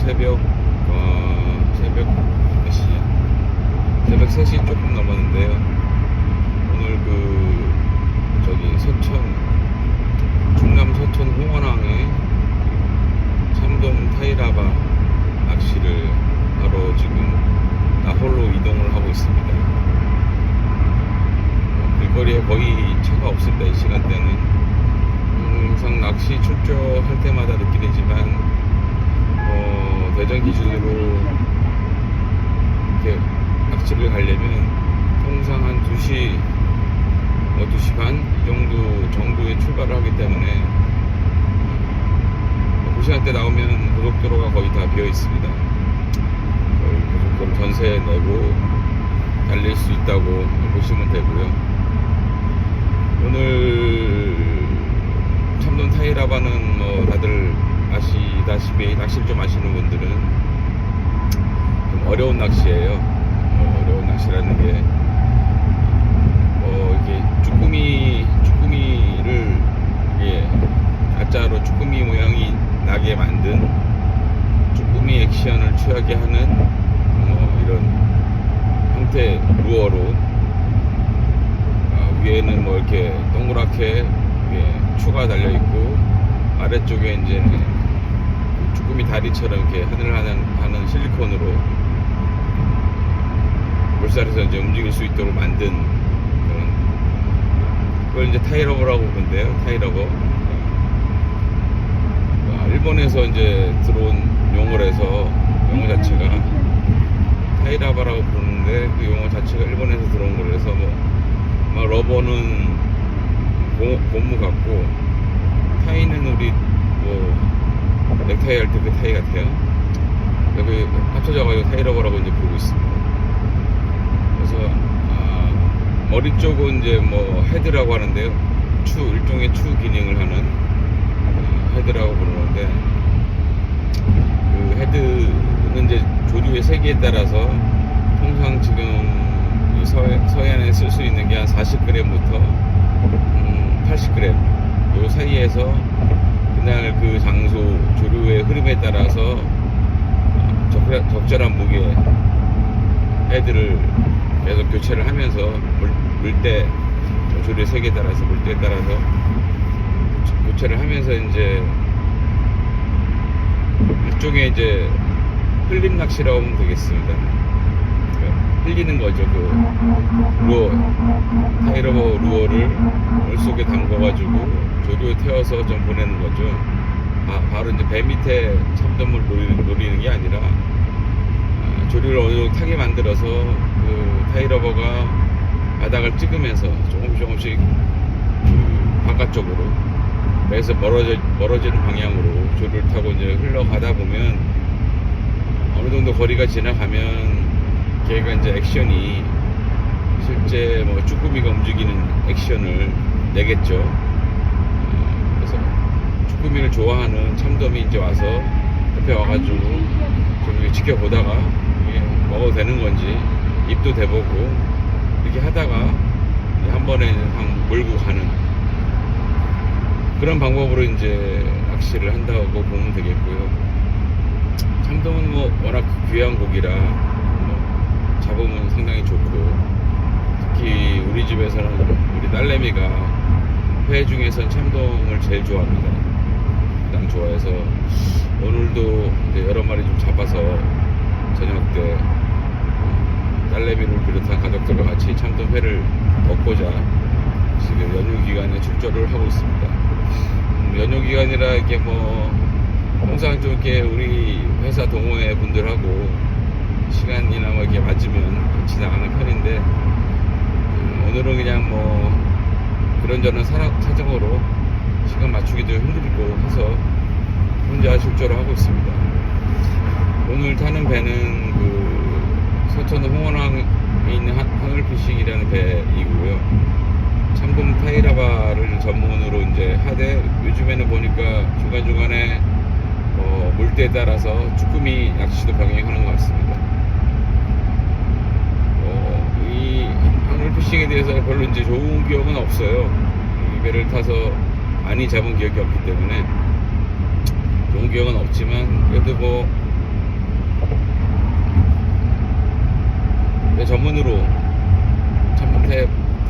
새벽 몇 시냐? 새벽 3시 조금 넘었는데요. 오늘 저기 충남 서천 홍원항에 참돔 타이라바 낚시를 하러 지금 나홀로 이동을 하고 있습니다. 길거리에 거의 차가 없습니다. 이 시간대는. 항상 낚시 출조할 때마다 느끼지만 대전 기준으로 이렇게 낚시를 가려면 통상 한 2시 2시 반 이 정도에 출발을 하기 때문에 그 시간대 나오면 고속도로가 거의 다 비어 있습니다. 고속도로 전세 내고 달릴 수 있다고 보시면 되고요. 오늘 참돔 타이라바는 다들 아시다시피 낚시를 좀 아시는 분들은 좀 어려운 낚시예요. 어려운 낚시라는 게 이게 쭈꾸미를 이게 가짜로 쭈꾸미 모양이 나게 만든 쭈꾸미 액션을 취하게 하는 이런 형태 루어로 위에는 이렇게 동그랗게 추가 달려 있고 아래쪽에 이제 쭈꾸미 다리처럼 이렇게 하는 실리콘으로 물살에서 이제 움직일 수 있도록 만든 그걸 이제 타이러버라고 부르는데요. 타이러버. 일본에서 이제 들어온 용어라서 용어 자체가 타이라바라고 부르는데 그 용어 자체가 일본에서 들어온 거라서 러버는 고무 같고 타이는 우리 넥타이 할 때 그 타이 같아요. 여기 합쳐져가지고 타이러버라고 이제 부르고 있습니다. 그래서 머리 쪽은 이제 헤드라고 하는데요. 일종의 추 기능을 하는 헤드라고 부르는데 그 헤드는 이제 조류의 세기에 따라서 통상 지금 서해안에 쓸 수 있는 게 한 40g부터 80g 요 사이에서 그날 그 장소 조류의 흐름에 따라서 적절한 무게 헤드를 계속 교체를 하면서 물때 조류의 세기에 따라서 물때에 따라서 교체를 하면서 이제 일종의 이제 흘림 낚시라고 하면 되겠습니다. 흘리는 거죠. 루어, 타이러버 루어를 물속에 담궈가지고 조류에 태워서 좀 보내는 거죠. 바로 이제 배 밑에 참돔을 노리는 게 아니라 조류를 어느 정도 타게 만들어서 그 타이러버가 바닥을 찍으면서 조금씩 바깥쪽으로 배에서 멀어지는 방향으로 조류를 타고 이제 흘러가다 보면 어느 정도 거리가 지나가면 걔가 이제 액션이 실제 쭈꾸미가 움직이는 액션을 내겠죠. 그래서 쭈꾸미를 좋아하는 참돔이 이제 와서 옆에 와가지고 좀 지켜보다가 이게 먹어도 되는 건지 입도 대보고 이렇게 하다가 한 번에 몰고 가는 그런 방법으로 이제 낚시를 한다고 보면 되겠고요. 참돔은 워낙 귀한 고기라 잡으면 상당히 좋고, 특히 우리 집에서는 우리 딸내미가 회 중에선 참돔을 제일 좋아합니다. 가장 좋아해서 오늘도 이제 여러 마리 좀 잡아서 저녁 때 딸내미를 비롯한 가족들과 같이 참돔회를 먹고자 지금 연휴 기간에 출조를 하고 있습니다. 연휴 기간이라 이렇게 항상 좀 이렇게 우리 회사 동호회 분들하고 시간이나 이렇게 맞으면 같이 나가는 편인데 오늘은 그냥 그런저런 사정으로 시간 맞추기도 힘들고 해서 혼자 출조를 하고 있습니다. 오늘 타는 배는 서천 홍원항에 있는 하늘피싱이라는 배이고요. 참돔 타이라바를 전문으로 이제 하되 요즘에는 보니까 중간중간에 물때에 따라서 쭈꾸미 낚시도 병행하는 것 같습니다. 이 하늘피싱에 대해서 별로 이제 좋은 기억은 없어요. 이 배를 타서 많이 잡은 기억이 없기 때문에 좋은 기억은 없지만 그래도 전문으로 참돔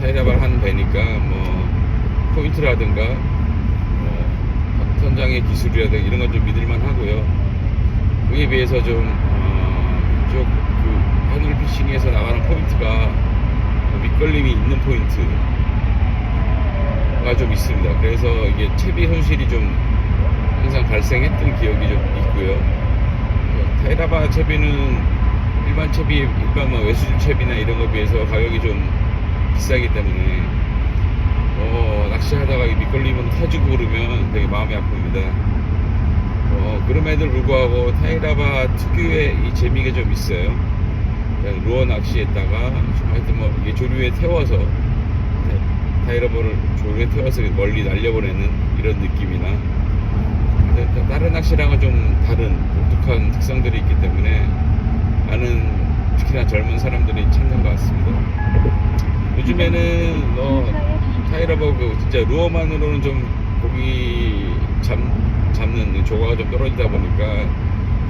타이라바를 하는 배니까 뭐 포인트라든가 선장의 기술이라든가 이런 건 좀 믿을만 하고요. 그에 비해서 좀 쭉 그 하늘 피싱에서 나가는 포인트가 밑걸림이 있는 포인트가 좀 있습니다. 그래서 이게 채비 손실이 좀 항상 발생했던 기억이 좀 있고요. 타이라바 채비는 일반 채비, 일반 뭐 외수줄 채비나 이런 거에 비해서 가격이 좀 비싸기 때문에 낚시하다가 밑걸림은 터지고 그러면 되게 마음이 아픕니다. 그럼에도 불구하고 타이라바 특유의 이 재미가 좀 있어요. 루어 낚시에다가 하여튼 뭐 이게 조류에 태워서 타이라바를 조류에 태워서 멀리 날려보내는 이런 느낌이나 다른 낚시랑은 좀 다른 독특한 특성들이 있기 때문에 많은 특히나 젊은 사람들이 찾는 것 같습니다. 요즘에는 타이라바 진짜 루어만으로는 좀 고기 잡는 조과가 좀 떨어지다 보니까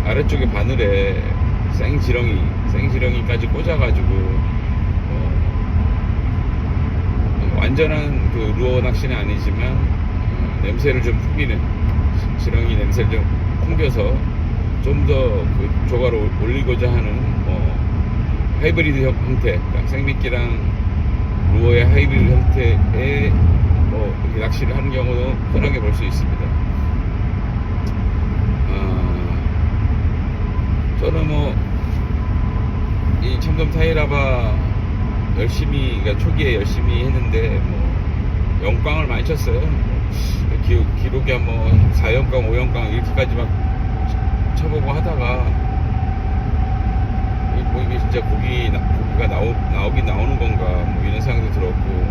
아래쪽에 바늘에 생지렁이까지 꽂아가지고 완전한 그 루어 낚시는 아니지만 냄새를 좀 풍기는 지렁이 냄새를 좀 풍겨서 좀 더 그 조과를 올리고자 하는 하이브리드 형태, 그러니까 생미끼랑 루어의 하이브리드 형태의 이렇게 낚시를 하는 경우도 흔하게 볼 수 있습니다. 저는 이 참돔 타이라바 열심히, 그러니까 초기에 열심히 했는데 영광을 많이 쳤어요. 기록이 한 4연강, 5연강 이렇게까지 막 쳐보고 하다가 이게 진짜 고기가 나오긴 나오는 건가 이런 생각도 들었고,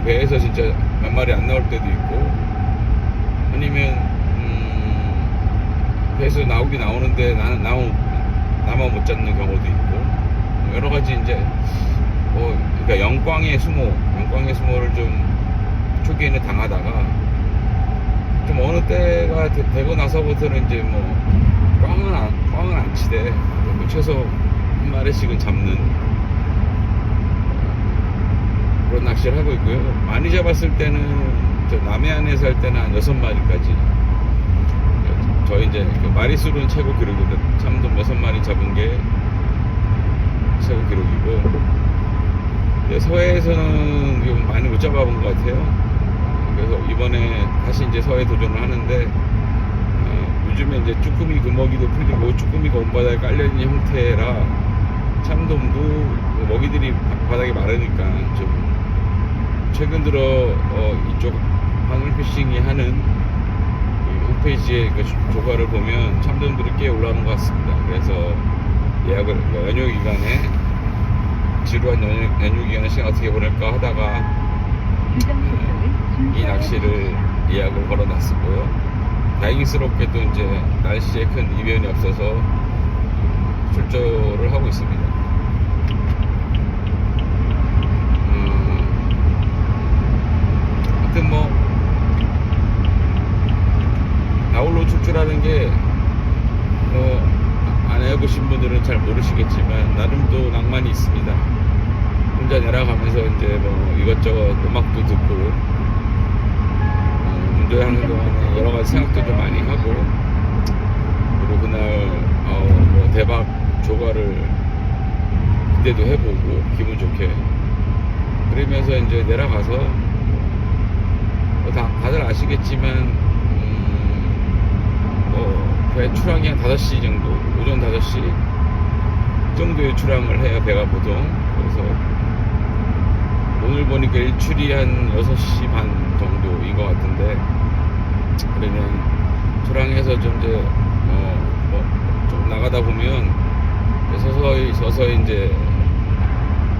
배에서 진짜 몇 마리 안 나올 때도 있고, 아니면 배에서 나오긴 나오는데 나만 못 잡는 경우도 있고, 여러 가지 이제 그러니까 영광의 수모를 좀 초기에는 당하다가 좀 어느 때가 되고 나서부터는 이제 꽝은 안 치되 최소 한 마리씩은 잡는 그런 낚시를 하고 있고요. 많이 잡았을 때는 남해안에서 할 때는 한 6마리까지, 저희 이제 마리수로는 최고 기록인데 참돔 6마리 잡은 게 최고 기록이고, 서해에서는 좀 많이 못 잡아본 것 같아요. 그래서 이번에 다시 이제 서해 도전을 하는데, 요즘에 이제 쭈꾸미 금어기도 풀리고 쭈꾸미가 온바닥에 깔려있는 형태라 참돔도 먹이들이 바닥에 마르니까 좀 최근 들어 이쪽 하늘피싱이 하는 홈페이지에 그 조과를 보면 참돔들이 꽤 올라오는 것 같습니다. 그래서 예약을 연휴 기간에 지루한 연휴 기간에 시간 어떻게 보낼까 하다가 이 낚시를 예약을 걸어놨었고요. 다행스럽게도 이제 날씨에 큰 이변이 없어서 출조를 하고 있습니다. 하여튼 나홀로 출조라는 게 안 해보신 분들은 잘 모르시겠지만 나름도 낭만이 있습니다. 혼자 내려가면서 이제 이것저것 음악도 듣고 운전하는 동안에 여러 가지 생각도 좀 많이 하고, 그리고 그날 대박 조과를 기대도 해보고 기분 좋게 그러면서 이제 내려가서 다들 아시겠지만 배 출항이 한 5시 정도, 오전 5시 정도의 출항을 해요, 배가 보통. 그래서 오늘 보니까 일출이 한 6시 반 정도인 것 같은데, 그러면 출항해서 좀 이제 좀 나가다 보면 서서히 이제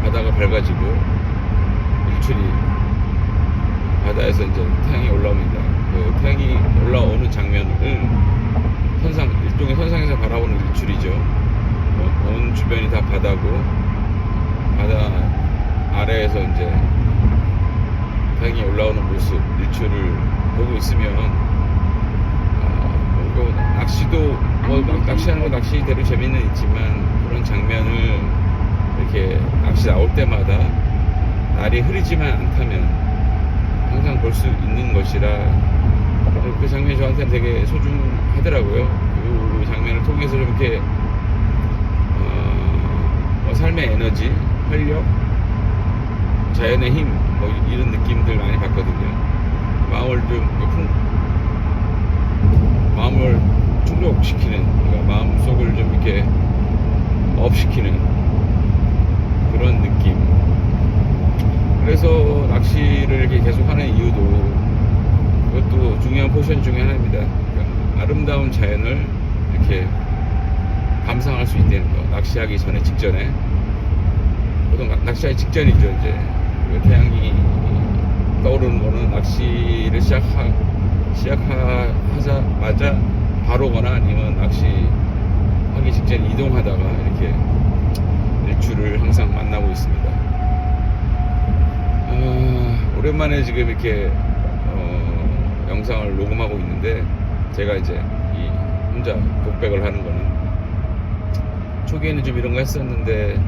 바다가 밝아지고 일출이 바다에서 이제 태양이 올라옵니다. 그 태양이 올라오는 장면을 일종의 선상에서 바라보는 일출이죠. 온 주변이 다 바다고, 바다 아래에서 이제 태양이 올라오는 모습, 일출을 보고 있으면 낚시도 낚시하는 거 낚시대로 재미는 있지만 그런 장면을 이렇게 낚시 나올 때마다 날이 흐리지만 않다면 항상 볼 수 있는 것이라 그 장면이 저한테는 되게 소중하더라고요. 그 장면을 통해서 좀 이렇게 삶의 에너지, 활력, 자연의 힘, 뭐 이런 느낌들 많이 받거든요. 마음을 충족시키는, 그러니까 마음속을 좀 이렇게 업시키는 그런 느낌. 그래서 낚시를 이렇게 계속하는 이유도 그것도 중요한 포션 중에 하나입니다. 그러니까 아름다운 자연을 이렇게 감상할 수 있다는 거. 낚시하기 전에, 직전에. 보통 낚시하기 직전이죠. 이제 태양이 떠오르는 거는 낚시를 시작하자마자 바로거나 아니면 낚시하기 직전에 이동하다가 이렇게 일출을 항상 만나고 있습니다. 오랜만에 지금 이렇게 영상을 녹음하고 있는데, 제가 이제 이 혼자 독백을 하는 거는 초기에는 좀 이런 거 했었는데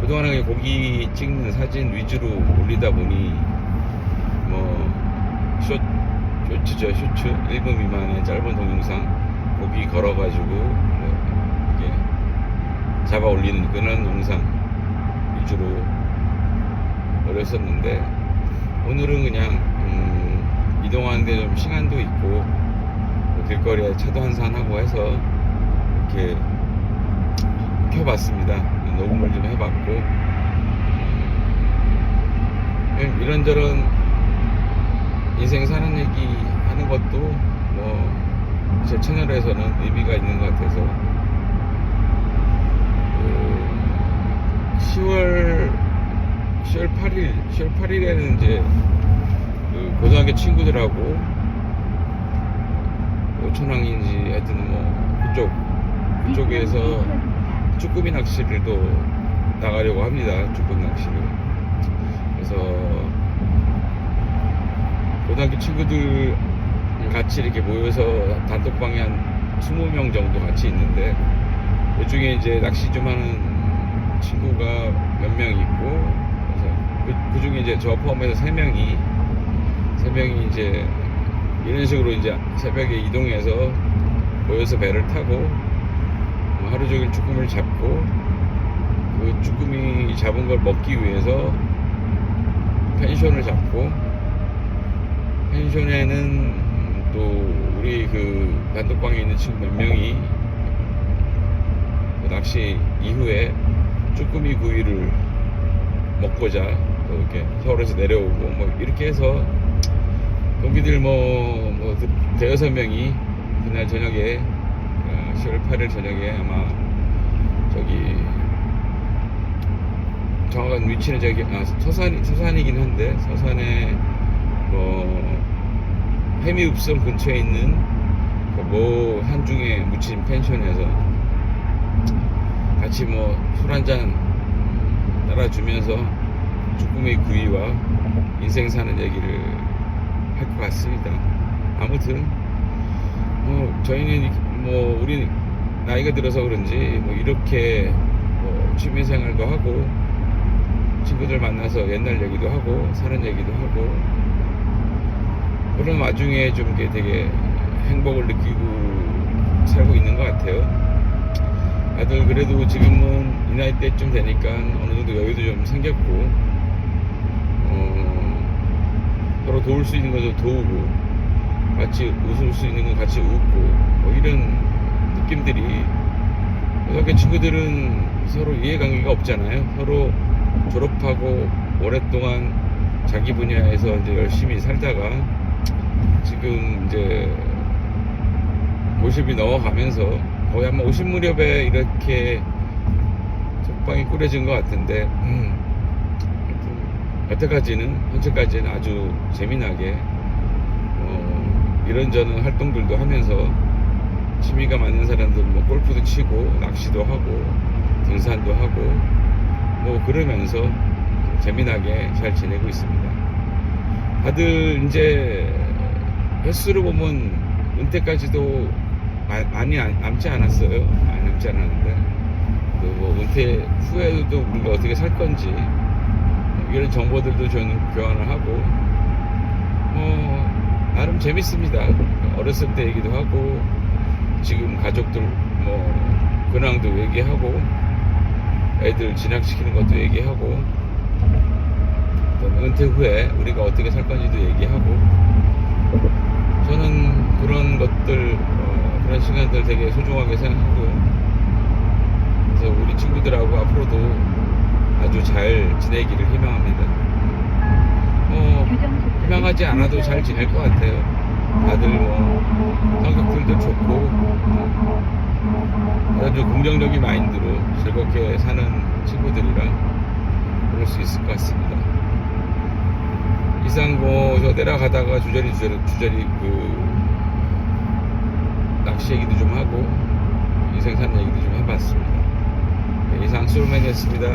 그동안에 고기 찍는 사진 위주로 올리다 보니 뭐 쇼츠죠. 쇼츠 1분 미만의 짧은 동영상 고기 걸어가지고 뭐 이렇게 잡아 올리는 그런 영상 위주로 올렸었는데, 오늘은 그냥 이동하는데 좀 시간도 있고 뭐 길거리에 차도 한산하고 해서 이렇게 켜봤습니다. 녹음을 좀 해봤고, 이런저런 인생 사는 얘기 하는 것도 뭐 제 채널에서는 의미가 있는 것 같아서 10월 8일에는 이제 그 고등학교 친구들하고 오천항인지 하여튼 뭐 그쪽에서 쭈꾸미 낚시를 또 나가려고 합니다. 쭈꾸미 낚시를. 그래서 고등학교 친구들 같이 이렇게 모여서 단톡방에 한 20명 정도 같이 있는데, 그 중에 이제 낚시 좀 하는 친구가 몇 명 있고, 그래서 그 중에 이제 저 포함해서 3명이 이제 이런 식으로 이제 새벽에 이동해서 모여서 배를 타고 하루 종일 쭈꾸미를 잡고, 그 쭈꾸미 잡은 걸 먹기 위해서 펜션을 잡고, 펜션에는 또 우리 그 단톡방에 있는 친구 몇 명이 그 낚시 이후에 쭈꾸미 구이를 먹고자 또 이렇게 서울에서 내려오고 뭐 이렇게 해서 동기들 뭐 대여섯 명이 그날 저녁에 10월 8일 저녁에 아마 저기 정확한 위치는 저기 서산이긴 한데, 서산에 해미읍성 근처에 있는 모 한중에 묻힌 펜션에서 같이 술 한잔 따라주면서 쭈꾸미 구이와 인생 사는 얘기를 할 것 같습니다. 아무튼 저희는 우리 나이가 들어서 그런지 이렇게 취미생활도 하고 친구들 만나서 옛날 얘기도 하고 사는 얘기도 하고 그런 와중에 좀 되게 행복을 느끼고 살고 있는 것 같아요. 다들 그래도 지금은 이 나이 때쯤 되니까 어느 정도 여유도 좀 생겼고 서로 도울 수 있는 것도 도우고 같이 웃을 수 있는 건 같이 웃고 이런 느낌들이, 고등학교 친구들은 서로 이해관계가 없잖아요. 서로 졸업하고 오랫동안 자기 분야에서 이제 열심히 살다가 지금 이제 50이 넘어가면서 거의 아마 50 무렵에 이렇게 톡방이 꾸려진 것 같은데, 여태까지는 현재까지는 아주 재미나게 이런저런 활동들도 하면서 취미가 맞는 사람들 골프도 치고 낚시도 하고 등산도 하고 그러면서 재미나게 잘 지내고 있습니다. 다들 이제 횟수로 보면 은퇴까지도 많이 남지 않았어요. 많이 남지 않았는데 뭐 은퇴 후에도 우리가 어떻게 살 건지 이런 정보들도 저는 교환을 하고 나름 재밌습니다. 어렸을 때 얘기도 하고 지금 가족들 뭐 근황도 얘기하고 애들 진학시키는 것도 얘기하고 은퇴 후에 우리가 어떻게 살 건지도 얘기하고 저는 그런 것들 그런 시간들 되게 소중하게 생각하고요. 그래서 우리 친구들하고 앞으로도 아주 잘 지내기를 희망합니다. 희망하지 않아도 잘 지낼 것 같아요. 다들 뭐 성격들도 좋고 아주 긍정적인 마인드로 즐겁게 사는 친구들이라 그럴 수 있을 것 같습니다. 이상 뭐 저 내려가다가 주저리 낚시 얘기도 좀 하고 인생 사는 얘기도 좀 해봤습니다. 이상 수로맨이었습니다.